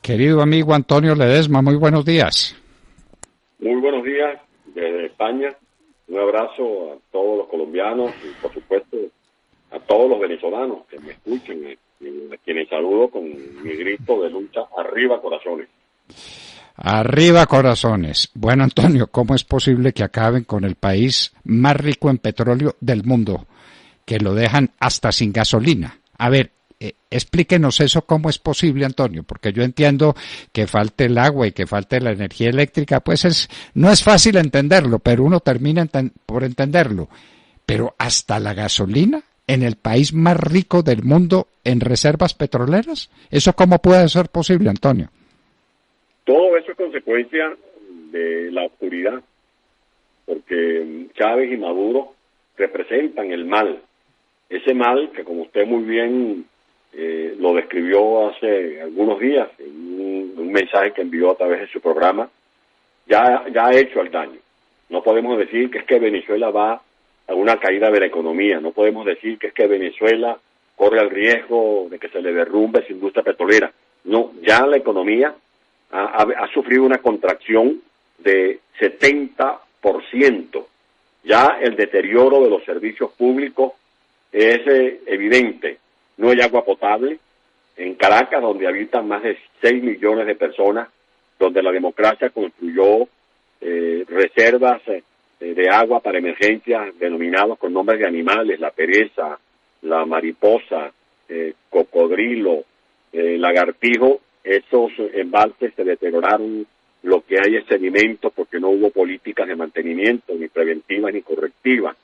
Querido amigo Antonio Ledesma, muy buenos días. Muy buenos días desde España. Un abrazo a todos los colombianos y, por supuesto, a todos los venezolanos que me escuchen, a quienes saludo con mi grito de lucha: arriba corazones. Arriba corazones. Bueno, Antonio, ¿cómo es posible que acaben con el país más rico en petróleo del mundo, que lo dejan hasta sin gasolina? A ver, explíquenos eso, ¿cómo es posible, Antonio? Porque yo entiendo que falte el agua y que falte la energía eléctrica, pues no es fácil entenderlo, pero uno termina por entenderlo. Pero hasta la gasolina en el país más rico del mundo en reservas petroleras, ¿eso cómo puede ser posible, Antonio? Todo eso es consecuencia de la oscuridad, porque Chávez y Maduro representan el mal. Ese mal que, como usted muy bien lo describió hace algunos días en un mensaje que envió a través de su programa, ya ha hecho el daño. No podemos decir que es que Venezuela va a una caída de la economía, no podemos decir que es que Venezuela corre el riesgo de que se le derrumbe su industria petrolera. No, ya la economía ha sufrido una contracción de 70%. Ya el deterioro de los servicios públicos es evidente. No hay agua potable. En Caracas, donde habitan más de 6 millones de personas, donde la democracia construyó reservas de agua para emergencias denominados con nombres de animales: la pereza, la mariposa, cocodrilo, lagartijo. Esos embalses se deterioraron, lo que hay es sedimento porque no hubo políticas de mantenimiento, ni preventivas ni correctivas.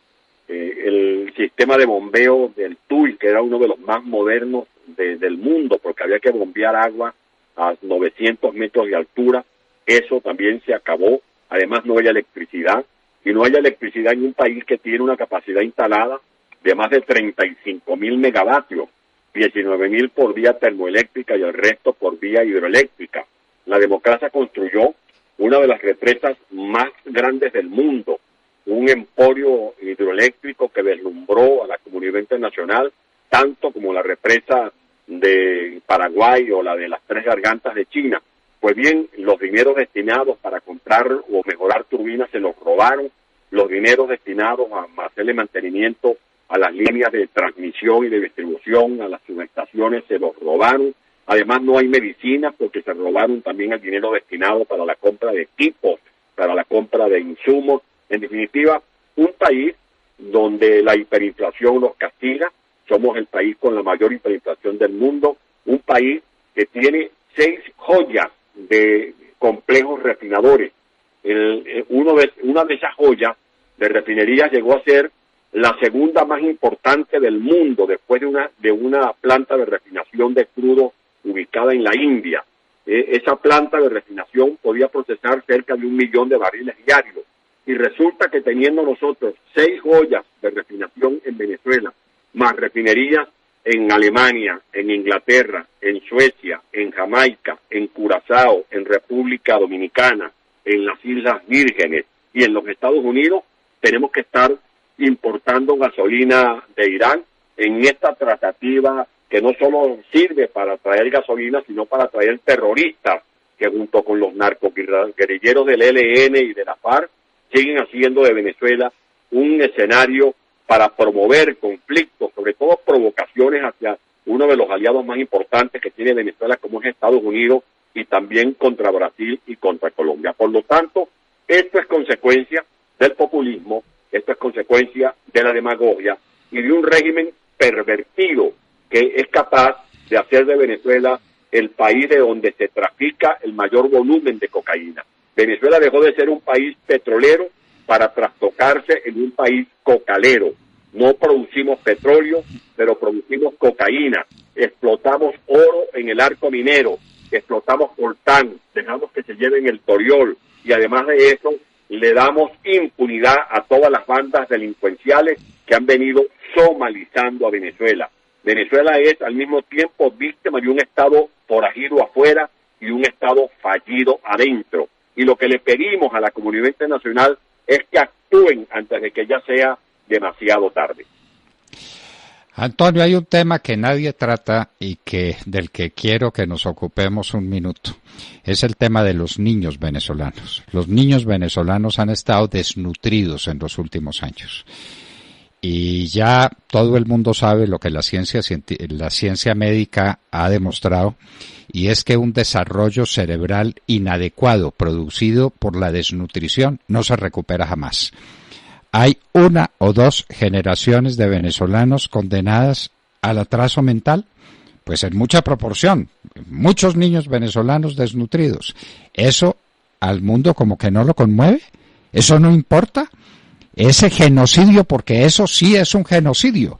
El sistema de bombeo del TUI, que era uno de los más modernos del mundo, porque había que bombear agua a 900 metros de altura, eso también se acabó. Además, no hay electricidad, y no hay electricidad en un país que tiene una capacidad instalada de más de 35.000 megavatios, 19.000 por vía termoeléctrica y el resto por vía hidroeléctrica. La democracia construyó una de las represas más grandes del mundo, un emporio hidroeléctrico que deslumbró a la comunidad internacional, tanto como la represa de Paraguay o la de las Tres Gargantas de China. Pues bien, los dineros destinados para comprar o mejorar turbinas se los robaron, los dineros destinados a hacerle mantenimiento a las líneas de transmisión y de distribución, a las subestaciones, se los robaron. Además, no hay medicinas porque se robaron también el dinero destinado para la compra de equipos, para la compra de insumos. En definitiva, un país donde la hiperinflación nos castiga. Somos el país con la mayor hiperinflación del mundo, un país que tiene 6 joyas de complejos refinadores. Una de esas joyas de refinerías llegó a ser la segunda más importante del mundo, después de una planta de refinación de crudo ubicada en la India. Esa planta de refinación podía procesar cerca de 1 millón de barriles diarios. Y resulta que teniendo nosotros 6 joyas de refinación en Venezuela, más refinerías en Alemania, en Inglaterra, en Suecia, en Jamaica, en Curazao, en República Dominicana, en las Islas Vírgenes y en los Estados Unidos, tenemos que estar importando gasolina de Irán en esta tratativa que no solo sirve para traer gasolina, sino para traer terroristas que junto con los narcoguerrilleros del ELN y de la FARC siguen haciendo de Venezuela un escenario para promover conflictos, sobre todo provocaciones hacia uno de los aliados más importantes que tiene Venezuela, como es Estados Unidos, y también contra Brasil y contra Colombia. Por lo tanto, esto es consecuencia del populismo, esto es consecuencia de la demagogia y de un régimen pervertido que es capaz de hacer de Venezuela el país de donde se trafica el mayor volumen de cocaína. Venezuela dejó de ser un país petrolero para trastocarse en un país cocalero. No producimos petróleo, pero producimos cocaína. Explotamos oro en el arco minero, explotamos coltán, dejamos que se lleven el toriol y además de eso le damos impunidad a todas las bandas delincuenciales que han venido somalizando a Venezuela. Venezuela es al mismo tiempo víctima de un Estado forajido afuera y un Estado fallido adentro. Y lo que le pedimos a la comunidad internacional es que actúen antes de que ya sea demasiado tarde. Antonio, hay un tema que nadie trata y del que quiero que nos ocupemos un minuto. Es el tema de los niños venezolanos. Los niños venezolanos han estado desnutridos en los últimos años. Y ya todo el mundo sabe lo que la ciencia médica ha demostrado, y es que un desarrollo cerebral inadecuado producido por la desnutrición no se recupera jamás. Hay 1 o 2 generaciones de venezolanos condenadas al atraso mental, pues en mucha proporción, muchos niños venezolanos desnutridos. ¿Eso al mundo como que no lo conmueve? ¿Eso no importa? Ese genocidio, porque eso sí es un genocidio.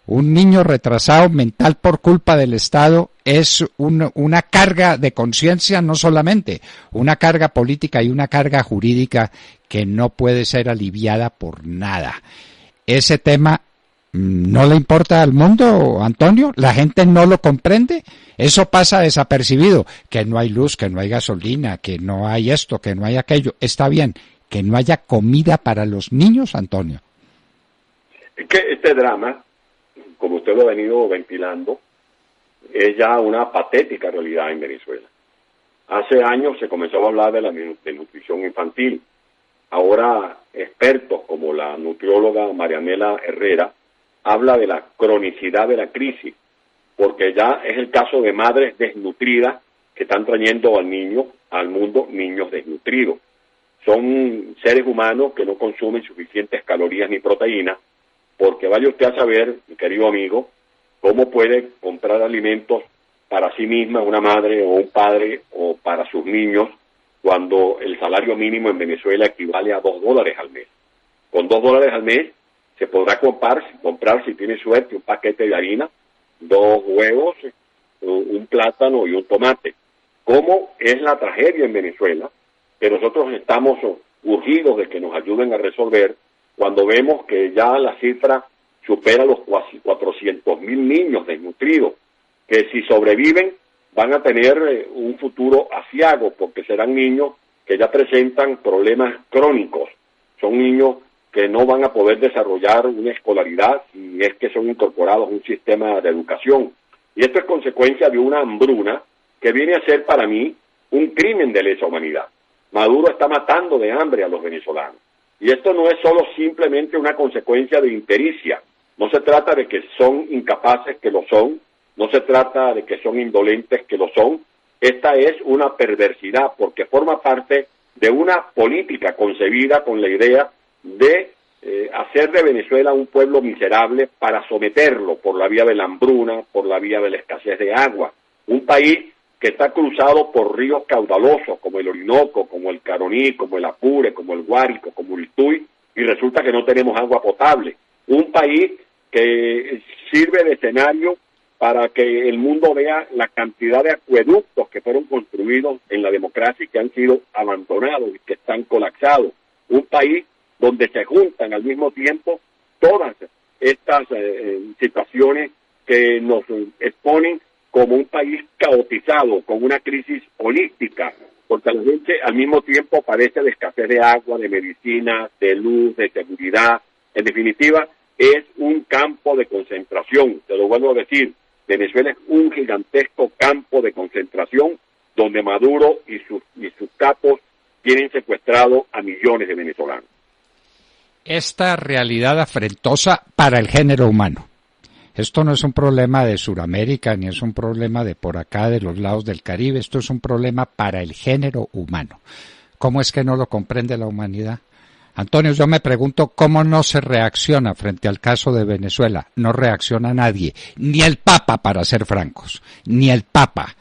Un niño retrasado mental por culpa del Estado es una carga de conciencia, no solamente, una carga política y una carga jurídica que no puede ser aliviada por nada. Ese tema no le importa al mundo, Antonio, la gente no lo comprende, eso pasa desapercibido, que no hay luz, que no hay gasolina, que no hay esto, que no hay aquello, está bien, que no haya comida para los niños, Antonio. Es que este drama, como usted lo ha venido ventilando, es ya una patética realidad en Venezuela. Hace años se comenzó a hablar de la desnutrición infantil. Ahora expertos como la nutrióloga Marianela Herrera habla de la cronicidad de la crisis, porque ya es el caso de madres desnutridas que están trayendo al mundo niños desnutridos. Son seres humanos que no consumen suficientes calorías ni proteínas, porque vaya usted a saber, mi querido amigo, cómo puede comprar alimentos para sí misma una madre o un padre o para sus niños cuando el salario mínimo en Venezuela equivale a $2 al mes. Con $2 al mes se podrá comprar, si tiene suerte, un paquete de harina, 2 huevos, un plátano y un tomate. ¿Cómo es la tragedia en Venezuela? Que nosotros estamos urgidos de que nos ayuden a resolver cuando vemos que ya la cifra supera los 400,000 niños desnutridos, que si sobreviven van a tener un futuro aciago, porque serán niños que ya presentan problemas crónicos, son niños que no van a poder desarrollar una escolaridad si es que son incorporados a un sistema de educación. Y esto es consecuencia de una hambruna que viene a ser para mí un crimen de lesa humanidad. Maduro está matando de hambre a los venezolanos. Y esto no es solo simplemente una consecuencia de impericia. No se trata de que son incapaces, que lo son. No se trata de que son indolentes, que lo son. Esta es una perversidad porque forma parte de una política concebida con la idea de hacer de Venezuela un pueblo miserable para someterlo por la vía de la hambruna, por la vía de la escasez de agua. Un país que está cruzado por ríos caudalosos como el Orinoco, como el Caroní, como el Apure, como el Guárico, como el Tuy, y resulta que no tenemos agua potable. Un país que sirve de escenario para que el mundo vea la cantidad de acueductos que fueron construidos en la democracia y que han sido abandonados y que están colapsados. Un país donde se juntan al mismo tiempo todas estas situaciones que nos exponen como un país caotizado, con una crisis holística, porque la gente al mismo tiempo padece de escasez de agua, de medicina, de luz, de seguridad. En definitiva, es un campo de concentración. Te lo vuelvo a decir, Venezuela es un gigantesco campo de concentración donde Maduro y sus capos tienen secuestrado a millones de venezolanos. Esta realidad afrentosa para el género humano. Esto no es un problema de Sudamérica, ni es un problema de por acá, de los lados del Caribe. Esto es un problema para el género humano. ¿Cómo es que no lo comprende la humanidad? Antonio, yo me pregunto cómo no se reacciona frente al caso de Venezuela. No reacciona nadie, ni el Papa, para ser francos, ni el Papa.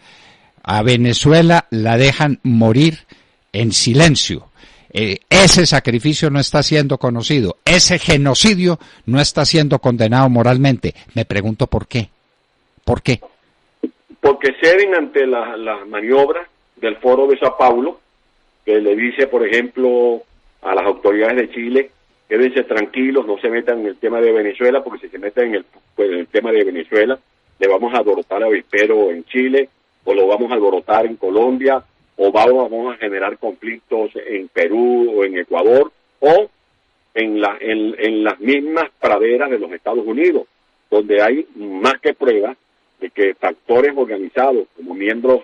A Venezuela la dejan morir en silencio. Ese sacrificio no está siendo conocido, ese genocidio no está siendo condenado moralmente. Me pregunto por qué. ¿Por qué? Porque ceden ante las maniobras del Foro de Sao Paulo, que le dice, por ejemplo, a las autoridades de Chile, quédense tranquilos, no se metan en el tema de Venezuela, porque si se meten en el tema de Venezuela, le vamos a alborotar a avispero en Chile, o lo vamos a alborotar en Colombia, o vamos a generar conflictos en Perú o en Ecuador, o en las mismas praderas de los Estados Unidos, donde hay más que pruebas de que factores organizados como miembros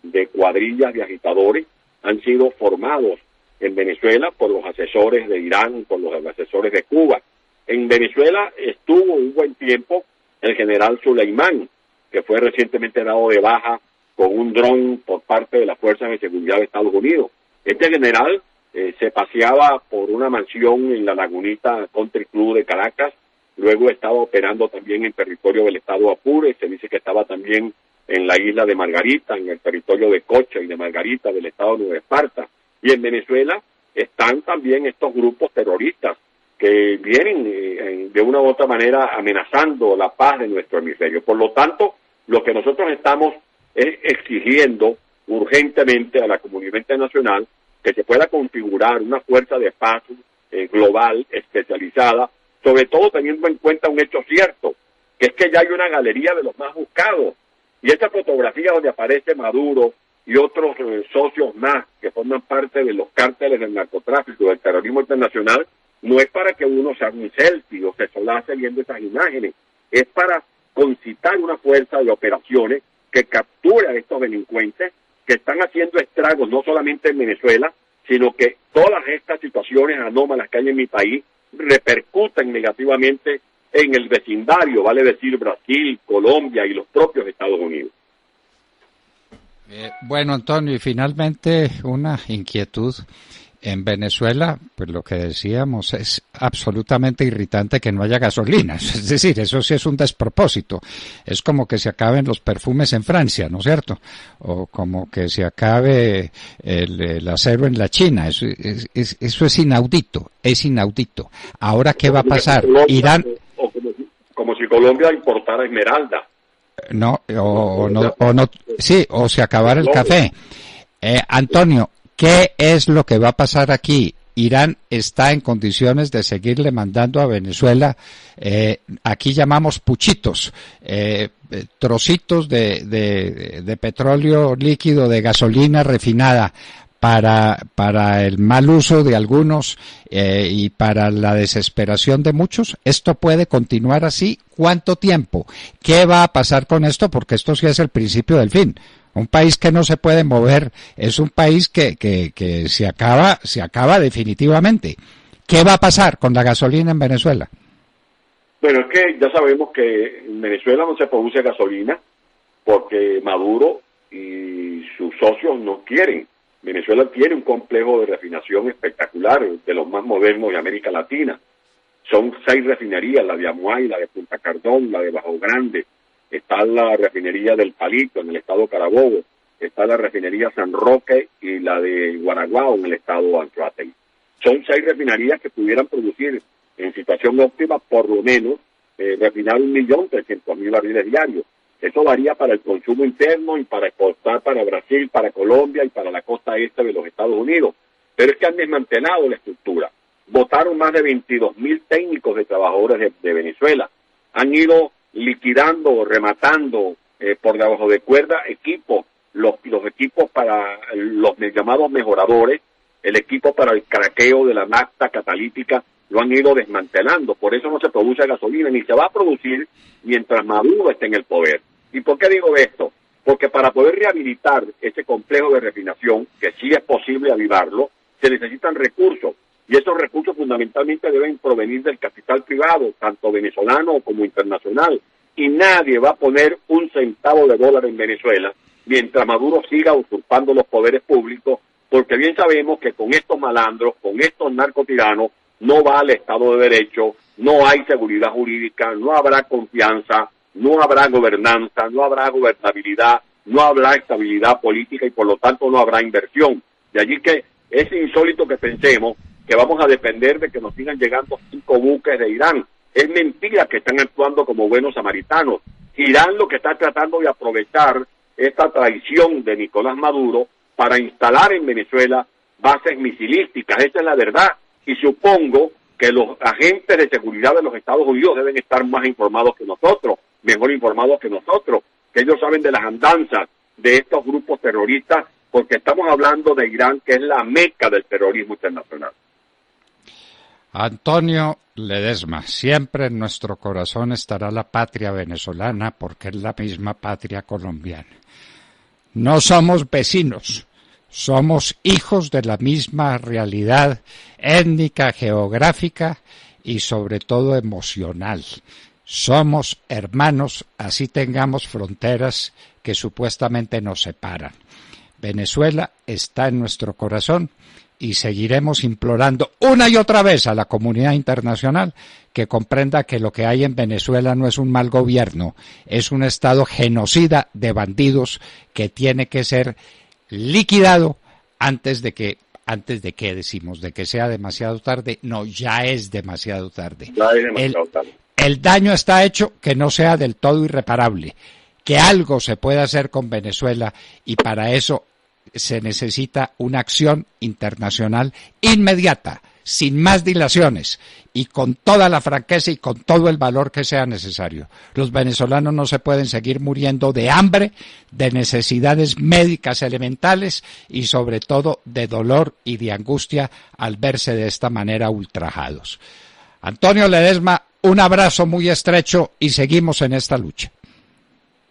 de cuadrillas de agitadores han sido formados en Venezuela por los asesores de Irán, por los asesores de Cuba. En Venezuela estuvo un buen tiempo el general Suleimán, que fue recientemente dado de baja con un dron por parte de las Fuerzas de Seguridad de Estados Unidos. Este general se paseaba por una mansión en la Lagunita Country Club de Caracas, luego estaba operando también en territorio del estado Apure, se dice que estaba también en la isla de Margarita, en el territorio de Cocha y de Margarita del estado de Nueva Esparta. Y en Venezuela están también estos grupos terroristas que vienen de una u otra manera amenazando la paz de nuestro hemisferio. Por lo tanto, lo que nosotros estamos es exigiendo urgentemente a la comunidad internacional que se pueda configurar una fuerza de paz global, especializada, sobre todo teniendo en cuenta un hecho cierto, que es que ya hay una galería de los más buscados. Y esta fotografía donde aparece Maduro y otros socios más que forman parte de los cárteles del narcotráfico, del terrorismo internacional, no es para que uno se haga un selfie o se solace viendo esas imágenes, es para concitar una fuerza de operaciones que capture a estos delincuentes que están haciendo estragos no solamente en Venezuela, sino que todas estas situaciones anómalas que hay en mi país repercuten negativamente en el vecindario, vale decir Brasil, Colombia y los propios Estados Unidos. Bueno, Antonio, y finalmente una inquietud. En Venezuela, pues lo que decíamos, es absolutamente irritante que no haya gasolina. Es decir, eso sí es un despropósito. Es como que se acaben los perfumes en Francia, ¿no es cierto? O como que se acabe el acero en la China. Eso es inaudito, es inaudito. Ahora, ¿qué va a pasar? Irán... Como si Colombia importara esmeralda. No, sí, o se acabara el café. Antonio, ¿qué es lo que va a pasar aquí? Irán está en condiciones de seguirle mandando a Venezuela, aquí llamamos puchitos, trocitos de petróleo líquido, de gasolina refinada, para el mal uso de algunos y para la desesperación de muchos. ¿Esto puede continuar así? ¿Cuánto tiempo? ¿Qué va a pasar con esto? Porque esto sí es el principio del fin. Un país que no se puede mover es un país que se acaba definitivamente. ¿Qué va a pasar con la gasolina en Venezuela? Bueno, es que ya sabemos que en Venezuela no se produce gasolina porque Maduro y sus socios no quieren. Venezuela tiene un complejo de refinación espectacular, de los más modernos de América Latina. Son 6 refinerías, la de Amuay, la de Punta Cardón, la de Bajo Grande. Está la refinería del Palito en el estado Carabobo, está la refinería San Roque y la de Guaraguao en el estado Anzoátegui. Son 6 refinerías que pudieran producir en situación óptima por lo menos refinar 1.300.000 barriles diarios. Eso varía para el consumo interno y para exportar para Brasil, para Colombia y para la costa este de los Estados Unidos. Pero es que han desmantelado la estructura. Votaron más de 22.000 técnicos de trabajadores de Venezuela. Han ido liquidando o rematando por debajo de cuerda equipos, los equipos para los llamados mejoradores, el equipo para el craqueo de la nafta catalítica, lo han ido desmantelando. Por eso no se produce gasolina, ni se va a producir mientras Maduro esté en el poder. ¿Y por qué digo esto? Porque para poder rehabilitar ese complejo de refinación, que sí es posible avivarlo, se necesitan recursos. Y esos recursos fundamentalmente deben provenir del capital privado, tanto venezolano como internacional. Y nadie va a poner un centavo de dólar en Venezuela mientras Maduro siga usurpando los poderes públicos, porque bien sabemos que con estos malandros, con estos narcotiranos, no va al Estado de Derecho, no hay seguridad jurídica, no habrá confianza, no habrá gobernanza, no habrá gobernabilidad, no habrá estabilidad política y por lo tanto no habrá inversión. De allí que es insólito que pensemos que vamos a depender de que nos sigan llegando 5 buques de Irán. Es mentira que están actuando como buenos samaritanos. Irán lo que está tratando de aprovechar esta traición de Nicolás Maduro para instalar en Venezuela bases misilísticas. Esa es la verdad. Y supongo que los agentes de seguridad de los Estados Unidos deben estar más informados que nosotros, mejor informados que nosotros, que ellos saben de las andanzas de estos grupos terroristas, porque estamos hablando de Irán, que es la meca del terrorismo internacional. Antonio Ledesma, siempre en nuestro corazón estará la patria venezolana porque es la misma patria colombiana. No somos vecinos, somos hijos de la misma realidad étnica, geográfica y sobre todo emocional. Somos hermanos, así tengamos fronteras que supuestamente nos separan. Venezuela está en nuestro corazón y seguiremos implorando una y otra vez a la comunidad internacional que comprenda que lo que hay en Venezuela no es un mal gobierno, es un estado genocida de bandidos que tiene que ser liquidado antes de que decimos, de que sea demasiado tarde. No, ya es demasiado tarde. Ya es demasiado tarde. El daño está hecho, que no sea del todo irreparable, que algo se puede hacer con Venezuela y para eso se necesita una acción internacional inmediata, sin más dilaciones y con toda la franqueza y con todo el valor que sea necesario. Los venezolanos no se pueden seguir muriendo de hambre, de necesidades médicas elementales y sobre todo de dolor y de angustia al verse de esta manera ultrajados. Antonio Ledesma, un abrazo muy estrecho y seguimos en esta lucha.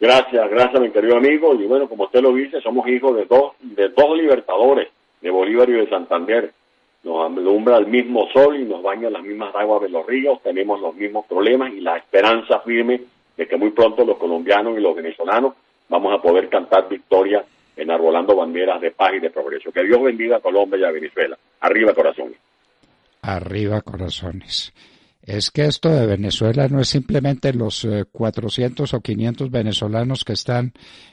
Gracias, mi querido amigo. Y bueno, como usted lo dice, somos hijos de dos libertadores, de Bolívar y de Santander. Nos alumbra el mismo sol y nos baña las mismas aguas de los ríos, tenemos los mismos problemas y la esperanza firme de que muy pronto los colombianos y los venezolanos vamos a poder cantar victoria enarbolando banderas de paz y de progreso. Que Dios bendiga a Colombia y a Venezuela. Arriba, corazones. Arriba, corazones. Es que esto de Venezuela no es simplemente los 400 o 500 venezolanos que están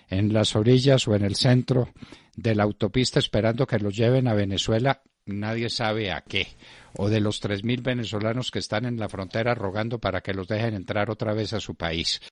en las orillas o en el centro de la autopista esperando que los lleven a Venezuela, nadie sabe a qué, o de los 3.000 venezolanos que están en la frontera rogando para que los dejen entrar otra vez a su país.